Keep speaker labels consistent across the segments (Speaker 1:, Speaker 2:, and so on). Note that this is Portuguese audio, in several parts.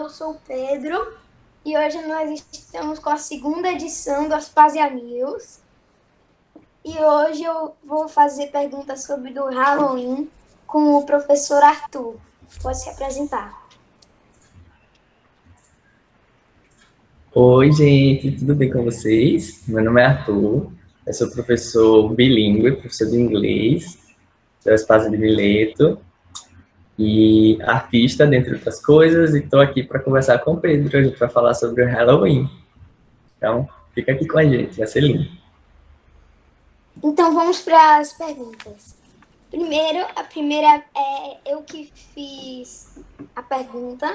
Speaker 1: eu sou o Pedro e hoje nós estamos com a segunda edição do Aspasia News. E hoje eu vou fazer perguntas sobre o Halloween com o professor Arthur. Pode se apresentar.
Speaker 2: Oi, gente, tudo bem com vocês? Meu nome é Arthur, eu sou professor bilíngue, professor de inglês, da Espaço de Mileto e artista, dentre outras coisas, e estou aqui para conversar com o Pedro hoje para falar sobre o Halloween. Então, fica aqui com a gente, vai ser lindo.
Speaker 1: Então vamos para as perguntas. Primeiro, a primeira é eu que fiz a pergunta.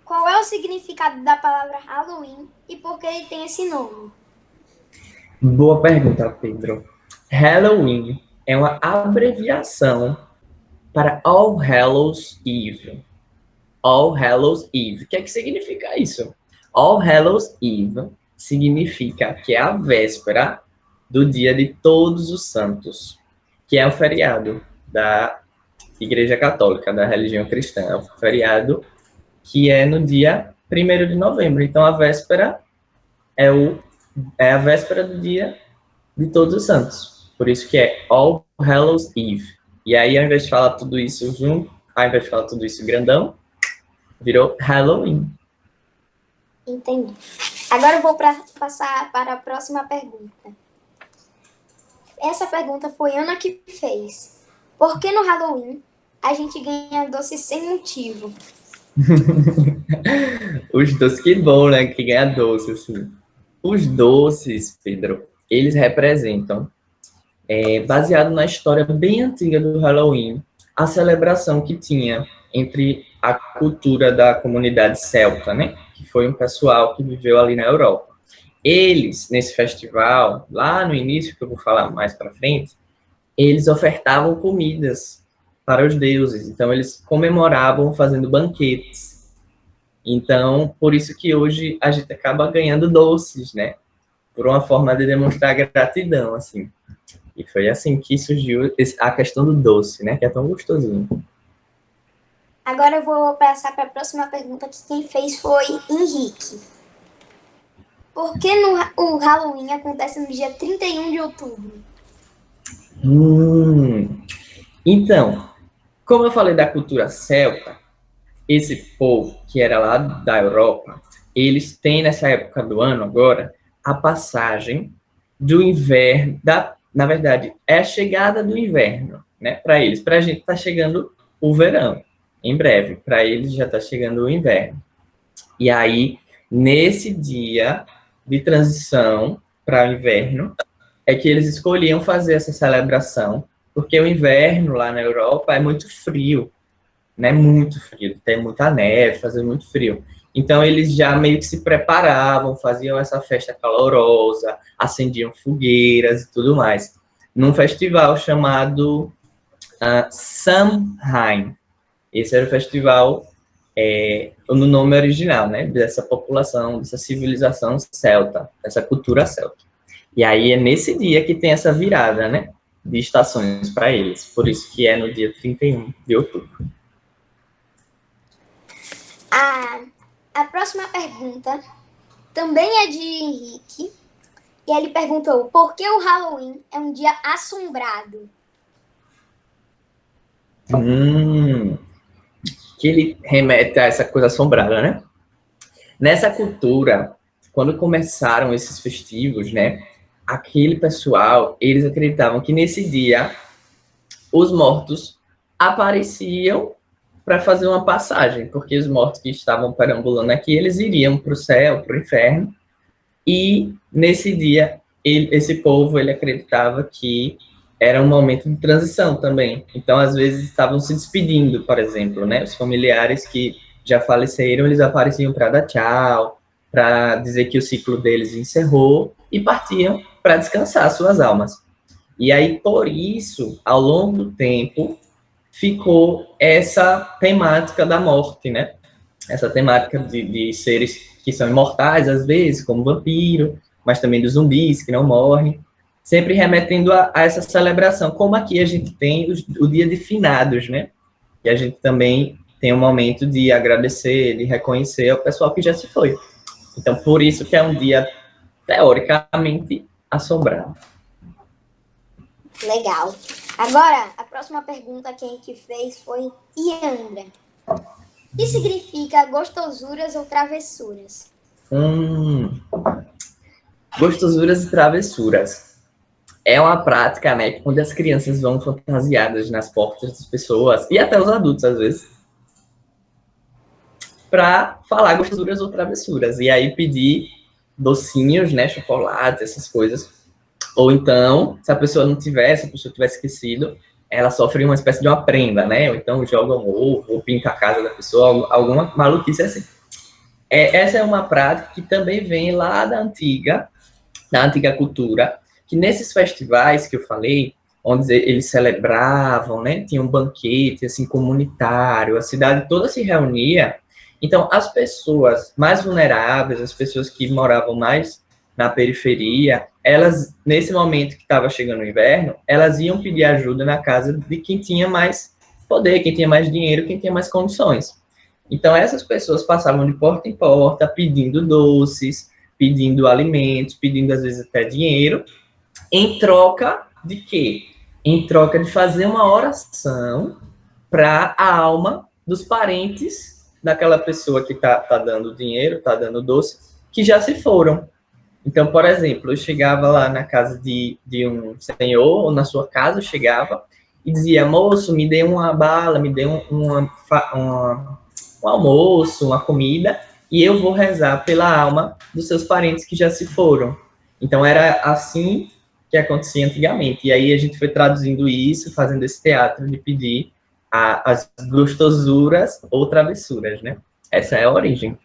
Speaker 1: Qual é o significado da palavra Halloween e por que ele tem esse nome?
Speaker 2: Boa pergunta, Pedro. Halloween é uma abreviação para All Hallows Eve. All Hallows Eve. O que é que significa isso? All Hallows Eve significa que é a véspera do dia de Todos os Santos, que é o feriado da Igreja Católica, da religião cristã. É o feriado que é no dia 1º de novembro. Então, a véspera é a véspera do dia de Todos os Santos. Por isso que é All Hallows Eve. E aí, ao invés de falar tudo isso junto, ao invés de falar tudo isso grandão, virou Halloween.
Speaker 1: Entendi. Agora eu vou passar para a próxima pergunta. Essa pergunta foi Ana que fez. Por que no Halloween a gente ganha doce sem motivo?
Speaker 2: Os doces, que bom, né? Que ganha doce, assim. Os doces, Pedro, eles representam, baseado na história bem antiga do Halloween, a celebração que tinha entre a cultura da comunidade celta, né? Que foi um pessoal que viveu ali na Europa. Eles, nesse festival, lá no início, que eu vou falar mais para frente, eles ofertavam comidas para os deuses. Então, eles comemoravam fazendo banquetes. Então, por isso que hoje a gente acaba ganhando doces, né? Por uma forma de demonstrar gratidão, assim. E foi assim que surgiu a questão do doce, né? Que é tão gostosinho.
Speaker 1: Agora eu vou passar para a próxima pergunta, que quem fez foi Henrique. Por que o Halloween acontece no dia 31 de outubro?
Speaker 2: Então, como eu falei da cultura celta, esse povo que era lá da Europa, eles têm nessa época do ano agora a passagem do inverno, na verdade, é a chegada do inverno, né, para eles. Para a gente está chegando o verão, em breve. Para eles já está chegando o inverno. E aí, nesse dia de transição para o inverno, é que eles escolhiam fazer essa celebração, porque o inverno lá na Europa é muito frio, né? Muito frio, tem muita neve, fazendo muito frio. Então, eles já meio que se preparavam, faziam essa festa calorosa, acendiam fogueiras e tudo mais, num festival chamado Samhain. Esse era o festival no nome original, né? Dessa população, dessa civilização celta, dessa cultura celta. E aí é nesse dia que tem essa virada, né? De estações para eles. Por isso que é no dia 31 de outubro.
Speaker 1: A próxima pergunta também é de Henrique. E ele perguntou, por que o Halloween é um dia assombrado?
Speaker 2: Que ele remete a essa coisa assombrada, né? Nessa cultura, quando começaram esses festivos, né? Aquele pessoal, eles acreditavam que nesse dia os mortos apareciam para fazer uma passagem, porque os mortos que estavam perambulando aqui, eles iriam para o céu, para o inferno, e nesse dia, esse povo, ele acreditava que era um momento de transição também. Então, às vezes, estavam se despedindo, por exemplo, né? Os familiares que já faleceram, eles apareciam para dar tchau, para dizer que o ciclo deles encerrou, e partiam para descansar suas almas. E aí, por isso, ao longo do tempo, ficou essa temática da morte, né? Essa temática de seres que são imortais, às vezes, como vampiro, mas também dos zumbis que não morrem, sempre remetendo a essa celebração. Como aqui a gente tem o dia de finados, né? E a gente também tem um momento de agradecer, de reconhecer ao pessoal que já se foi. Então, por isso que é um dia, teoricamente, assombrado.
Speaker 1: Legal. Agora, a próxima pergunta quem que fez foi Iandra. O que significa gostosuras ou travessuras?
Speaker 2: Gostosuras e travessuras. É uma prática, né, onde as crianças vão fantasiadas nas portas das pessoas, e até os adultos, às vezes, para falar gostosuras ou travessuras. E aí pedir docinhos, né, chocolate, essas coisas. Ou então, se a pessoa não tiver, se a pessoa tiver esquecido, ela sofre uma espécie de uma prenda, né? Ou então joga um ovo, ou pinta a casa da pessoa, alguma maluquice assim. Essa é uma prática que também vem lá da antiga cultura, que nesses festivais que eu falei, onde eles celebravam, né? Tinha um banquete, assim, comunitário, a cidade toda se reunia. Então, as pessoas mais vulneráveis, as pessoas que moravam mais na periferia, elas, nesse momento que estava chegando o inverno, elas iam pedir ajuda na casa de quem tinha mais poder, quem tinha mais dinheiro, quem tinha mais condições. Então, essas pessoas passavam de porta em porta pedindo doces, pedindo alimentos, pedindo às vezes até dinheiro, em troca de quê? Em troca de fazer uma oração para a alma dos parentes daquela pessoa que tá dando dinheiro, tá dando doce, que já se foram. Então, por exemplo, eu chegava lá na casa de um senhor, ou na sua casa, eu chegava e dizia, moço, me dê uma bala, me dê um almoço, uma comida, e eu vou rezar pela alma dos seus parentes que já se foram. Então, era assim que acontecia antigamente. E aí a gente foi traduzindo isso, fazendo esse teatro de pedir as gostosuras ou travessuras, né? Essa é a origem.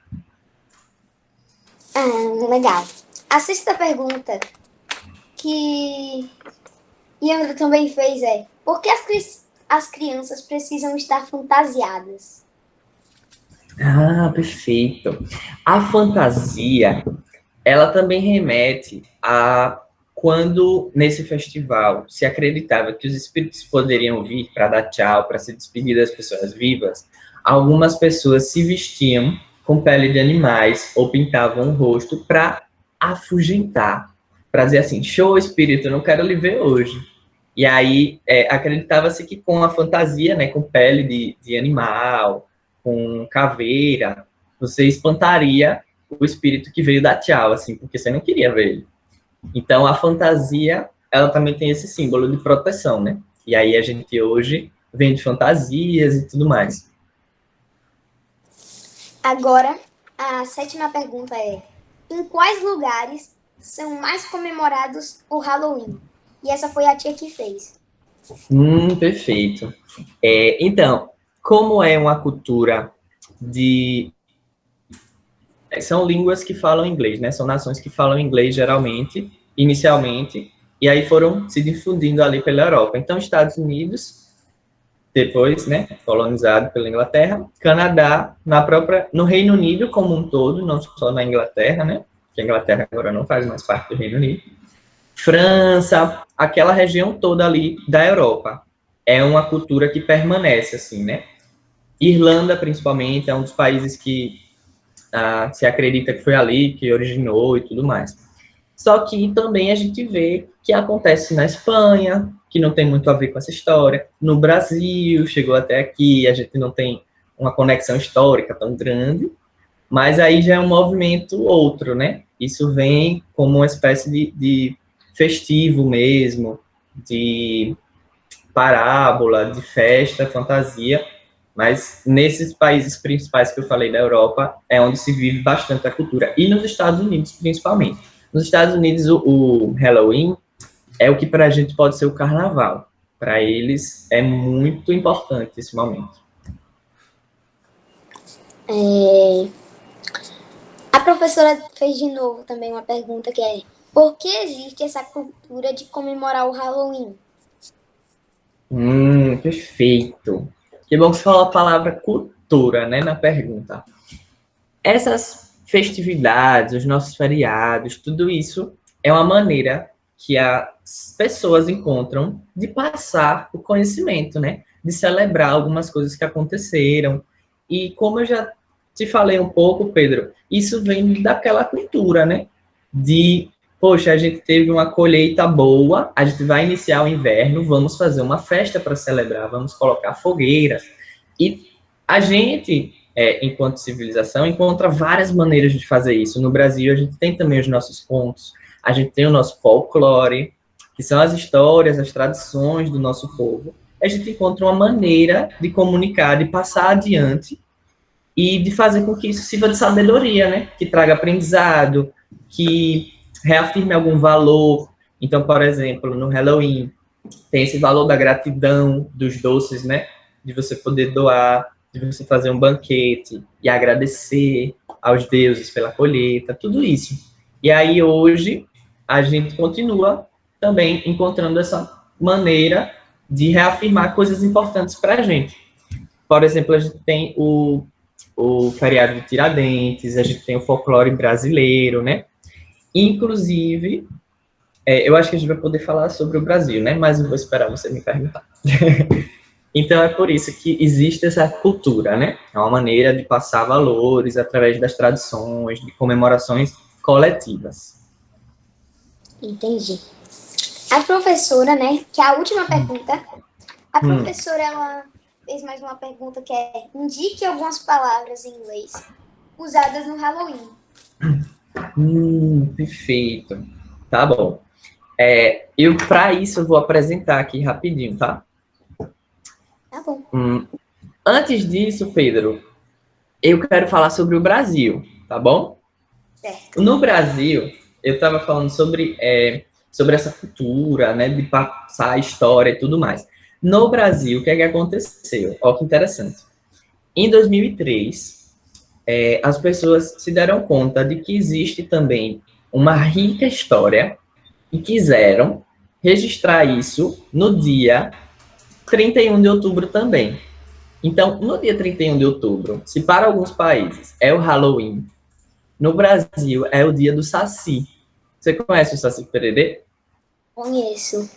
Speaker 1: Legal. A sexta pergunta que Iandra também fez é: por que as crianças precisam estar fantasiadas?
Speaker 2: Ah, perfeito. A fantasia, ela também remete a quando, nesse festival, se acreditava que os espíritos poderiam vir para dar tchau, para se despedir das pessoas vivas, algumas pessoas se vestiam com pele de animais ou pintavam o rosto para afugentar, para dizer assim, show espírito, não quero lhe ver hoje. E aí, acreditava-se que com a fantasia, né, com pele de animal, com caveira, você espantaria o espírito que veio dar tchau, assim, porque você não queria ver ele. Então, a fantasia, ela também tem esse símbolo de proteção, né? E aí a gente hoje vende fantasias e tudo mais.
Speaker 1: Agora, a sétima pergunta é: em quais lugares são mais comemorados o Halloween? E essa foi a tia que fez.
Speaker 2: Perfeito. Então, como é uma cultura de... São línguas que falam inglês, né? São nações que falam inglês, geralmente, inicialmente, e aí foram se difundindo ali pela Europa. Então, Estados Unidos, depois, né, colonizado pela Inglaterra, Canadá, no Reino Unido como um todo, não só na Inglaterra, né? Que a Inglaterra agora não faz mais parte do Reino Unido. França, aquela região toda ali da Europa. É uma cultura que permanece, assim, né? Irlanda, principalmente, é um dos países que se acredita que foi ali que originou e tudo mais. Só que também a gente vê que acontece na Espanha, que não tem muito a ver com essa história. No Brasil, chegou até aqui, a gente não tem uma conexão histórica tão grande, mas aí já é um movimento outro, né? Isso vem como uma espécie de festivo mesmo, de parábola, de festa, fantasia, mas nesses países principais que eu falei da Europa, é onde se vive bastante a cultura. E nos Estados Unidos, principalmente. Nos Estados Unidos, o Halloween é o que para a gente pode ser o carnaval. Para eles, é muito importante esse momento.
Speaker 1: A professora fez de novo também uma pergunta que é: por que existe essa cultura de comemorar o Halloween?
Speaker 2: Perfeito. Que bom que você falou a palavra cultura, né, na pergunta. Essas festividades, os nossos feriados, tudo isso é uma maneira que as pessoas encontram de passar o conhecimento, né? De celebrar algumas coisas que aconteceram. E como eu já te falei um pouco, Pedro, isso vem daquela cultura, né? De, poxa, a gente teve uma colheita boa, a gente vai iniciar o inverno, vamos fazer uma festa para celebrar, vamos colocar fogueiras. E a gente, enquanto civilização, encontra várias maneiras de fazer isso. No Brasil, a gente tem também os nossos contos, a gente tem o nosso folclore, que são as histórias, as tradições do nosso povo. A gente encontra uma maneira de comunicar, de passar adiante e de fazer com que isso sirva de sabedoria, né? Que traga aprendizado, que reafirme algum valor. Então, por exemplo, no Halloween, tem esse valor da gratidão, dos doces, né? De você poder doar, de você fazer um banquete e agradecer aos deuses pela colheita, tudo isso. E aí, hoje, a gente continua também encontrando essa maneira de reafirmar coisas importantes para a gente. Por exemplo, a gente tem o feriado de Tiradentes, a gente tem o folclore brasileiro, né? Inclusive, eu acho que a gente vai poder falar sobre o Brasil, né? Mas eu vou esperar você me perguntar. Então, é por isso que existe essa cultura, né? É uma maneira de passar valores através das tradições, de comemorações coletivas.
Speaker 1: Entendi. A professora, né, que é a última pergunta, a professora, ela fez mais uma pergunta que é: indique algumas palavras em inglês usadas no Halloween.
Speaker 2: Perfeito. Tá bom. Para isso, eu vou apresentar aqui rapidinho, tá?
Speaker 1: Tá bom.
Speaker 2: Antes disso, Pedro, eu quero falar sobre o Brasil, tá bom?
Speaker 1: Certo.
Speaker 2: No Brasil, eu estava falando sobre essa cultura, né, de passar a história e tudo mais. No Brasil, o que é que aconteceu? Olha que interessante. Em 2003, as pessoas se deram conta de que existe também uma rica história e quiseram registrar isso no dia 31 de outubro também. Então, no dia 31 de outubro, se para alguns países é o Halloween, no Brasil é o dia do Saci. Você conhece o Saci Pererê?
Speaker 1: Conheço.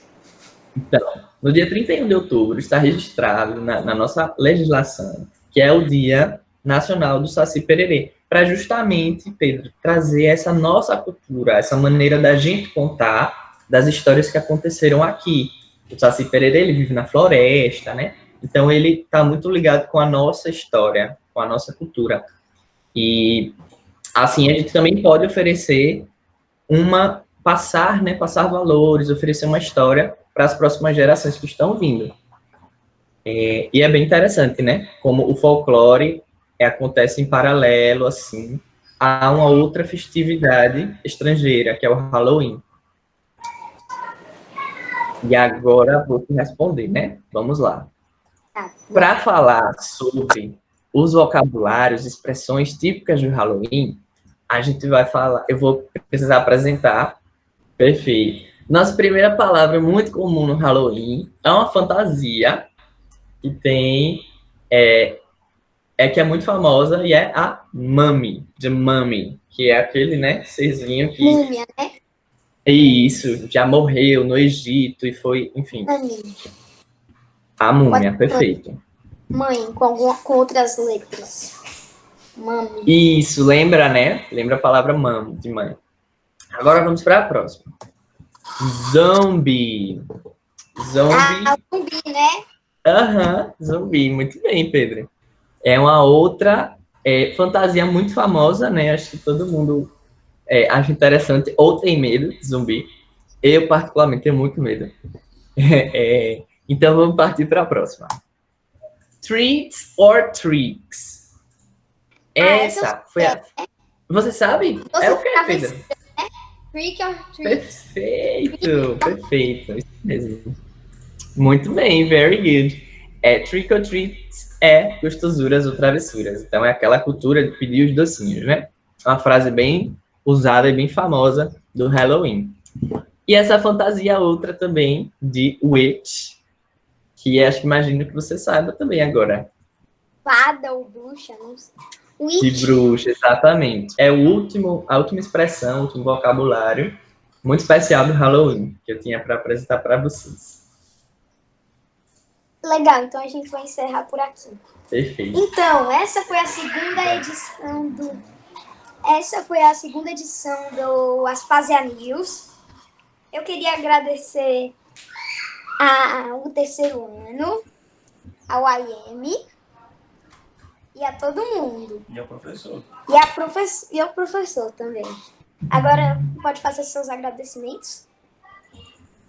Speaker 2: Então, no dia 31 de outubro está registrado na nossa legislação que é o Dia Nacional do Saci Pererê, para justamente, Pedro, trazer essa nossa cultura, essa maneira da gente contar das histórias que aconteceram aqui. O Saci Pererê, ele vive na floresta, né? Então, ele está muito ligado com a nossa história, com a nossa cultura. E, assim, a gente também pode oferecer passar valores, oferecer uma história para as próximas gerações que estão vindo. E é bem interessante, né? Como o folclore acontece em paralelo, assim, a uma outra festividade estrangeira, que é o Halloween. E agora vou te responder, né? Vamos lá. Para falar sobre os vocabulários, expressões típicas do Halloween, a gente vai falar, eu vou precisar apresentar. Perfeito. Nossa primeira palavra muito comum no Halloween é uma fantasia que tem, que é muito famosa, e é a Mummy, The Mummy, que é aquele, né, serzinho que...
Speaker 1: Múmia, né?
Speaker 2: Isso, já morreu no Egito e foi, enfim.
Speaker 1: Mummy.
Speaker 2: A múmia, perfeito.
Speaker 1: Mãe, com outras letras. Mummy.
Speaker 2: Isso, lembra, né? Lembra a palavra mãe, de mãe. Agora vamos para a próxima. Zombie. Zombie.
Speaker 1: Ah, zumbi, né?
Speaker 2: Aham, zumbi. Muito bem, Pedro. É uma outra fantasia muito famosa, né? Acho que todo mundo acha interessante ou tem medo de zumbi. Eu, particularmente, tenho muito medo. Então, vamos partir para a próxima. Treats or tricks? Essa foi a... Você sabe? É o que, Pedro?
Speaker 1: Trick or treats.
Speaker 2: Perfeito, perfeito. Isso mesmo. Muito bem, very good. Trick or treats é gostosuras ou travessuras. Então, é aquela cultura de pedir os docinhos, né? Uma frase bem usada e bem famosa do Halloween. E essa fantasia outra também de witch, que acho que imagino que você saiba também agora.
Speaker 1: Fada ou bruxa, não sei.
Speaker 2: De bruxa, exatamente. É a última expressão, o último vocabulário muito especial do Halloween, que eu tinha para apresentar para vocês.
Speaker 1: Legal, então a gente vai encerrar por aqui.
Speaker 2: Perfeito.
Speaker 1: Então, essa foi a segunda edição do Aspasia News. Eu queria agradecer ao terceiro ano, ao AIM e a todo mundo.
Speaker 3: E ao professor.
Speaker 1: E ao professor também. Agora, pode fazer seus agradecimentos?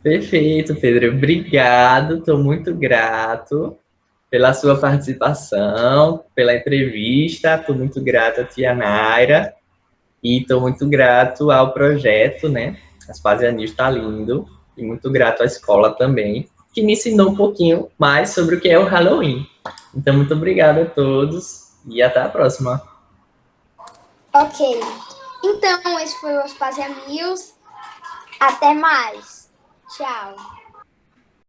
Speaker 2: Perfeito, Pedro. Obrigado, estou muito grato pela sua participação, pela entrevista. Estou muito grato à tia Naira e estou muito grato ao projeto, né? Aspasia News está lindo. E muito grato à escola também, que me ensinou um pouquinho mais sobre o que é o Halloween. Então, muito obrigado a todos e até a próxima.
Speaker 1: Ok. Então, esse foi o Aspasia News. Até mais. Tchau.